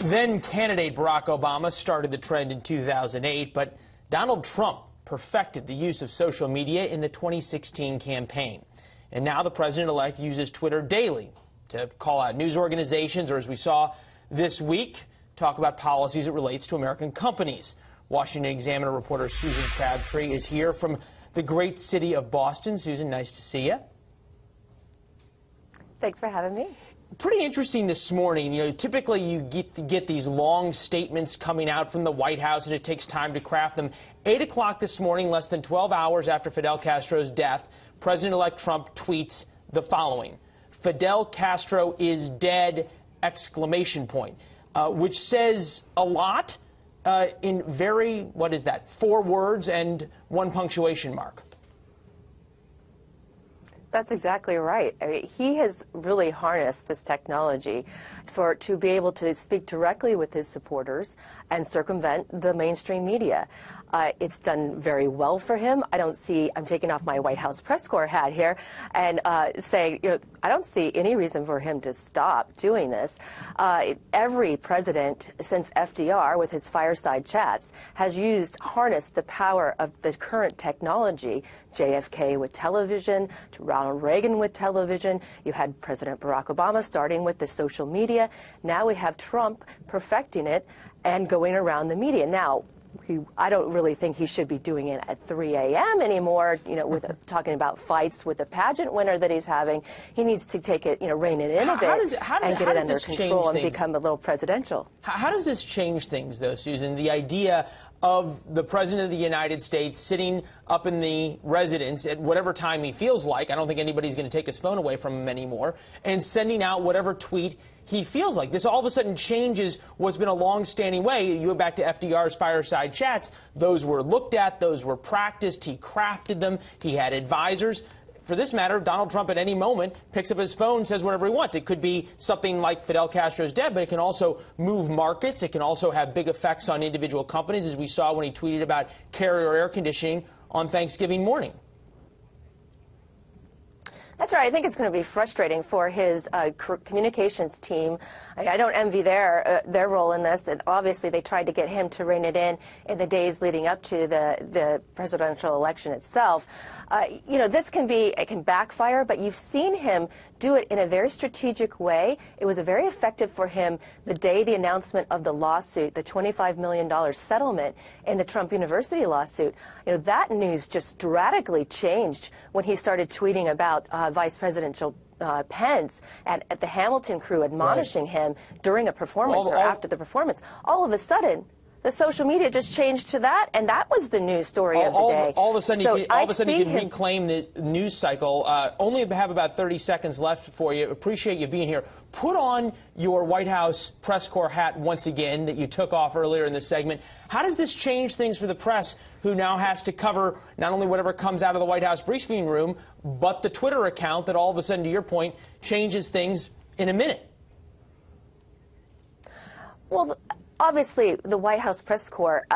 Then candidate Barack Obama started the trend in 2008, but Donald Trump perfected the use of social media in the 2016 campaign. And now the president-elect uses Twitter daily to call out news organizations, or as we saw this week, talk about policies it relates to American companies. Washington Examiner reporter Susan Crabtree is here from the great city of Boston. Susan, nice to see you. Thanks for having me. Pretty interesting this morning. You know, typically you get these long statements coming out from the White House, and it takes time to craft them. 8 o'clock this morning, less than 12 hours after Fidel Castro's death, President-elect Trump tweets the following: "Fidel Castro is dead!" exclamation point, which says a lot in very, what is that, 4 words and 1 punctuation mark. That's exactly right. I mean, he has really harnessed this technology to be able to speak directly with his supporters and circumvent the mainstream media. It's done very well for him. I'm taking off my White House press corps hat here and saying, you know, I don't see any reason for him to stop doing this. Every president since FDR with his fireside chats has harnessed the power of the current technology. JFK with television, to Ronald Reagan with television. You had President Barack Obama starting with the social media. Now we have Trump perfecting it and going around the media. Now, I don't really think he should be doing it at 3 a.m. anymore, you know, with talking about fights with the pageant winner that he's having. He needs to take it, you know, rein it in a bit and get it under control and become a little presidential. How does this change things, though, Susan? The idea of the President of the United States sitting up in the residence at whatever time he feels like — I don't think anybody's going to take his phone away from him anymore — and sending out whatever tweet he feels like. This all of a sudden changes what's been a long-standing way. You go back to FDR's fireside chats. Those were looked at. Those were practiced. He crafted them. He had advisors. For this matter, Donald Trump at any moment picks up his phone and says whatever he wants. It could be something like Fidel Castro's dead, but it can also move markets. It can also have big effects on individual companies, as we saw when he tweeted about Carrier air conditioning on Thanksgiving morning. That's right. I think it's going to be frustrating for his communications team. I don't envy their role in this. And obviously, they tried to get him to rein it in the days leading up to the presidential election itself. You know, this can backfire, but you've seen him do it in a very strategic way. It was very effective for him the day the announcement of the lawsuit, the $25 million settlement in the Trump University lawsuit. You know, that news just dramatically changed when he started tweeting about Vice Presidential Pence at the Hamilton crew admonishing him during a performance or after the performance. All of a sudden, the social media just changed to that, and that was the news story of the day. All of a sudden, you can reclaim the news cycle. Only have about 30 seconds left for you. Appreciate you being here. Put on your White House press corps hat once again that you took off earlier in the segment. How does this change things for the press, who now has to cover not only whatever comes out of the White House briefing room, but the Twitter account that all of a sudden, to your point, changes things in a minute? Well, obviously, the White House press corps,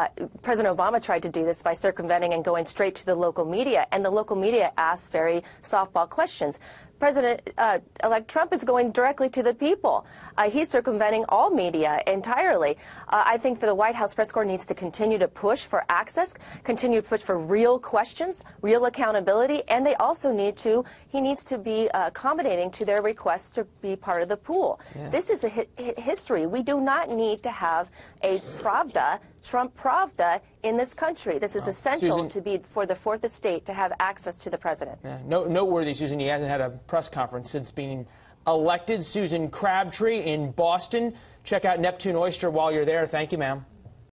President Obama tried to do this by circumventing going straight to the local media, and the local media asked very softball questions. President-elect Trump is going directly to the people. He's circumventing all media entirely. I think that the White House press corps needs to continue to push for access, continue to push for real questions, real accountability, and he needs to be accommodating to their requests to be part of the pool. Yeah. This is a history. We do not need to have a Trump Pravda in this country. This is essential for the Fourth Estate to have access to the president. Yeah, noteworthy, Susan. He hasn't had a press conference since being elected. Susan Crabtree in Boston. Check out Neptune Oyster while you're there. Thank you, ma'am.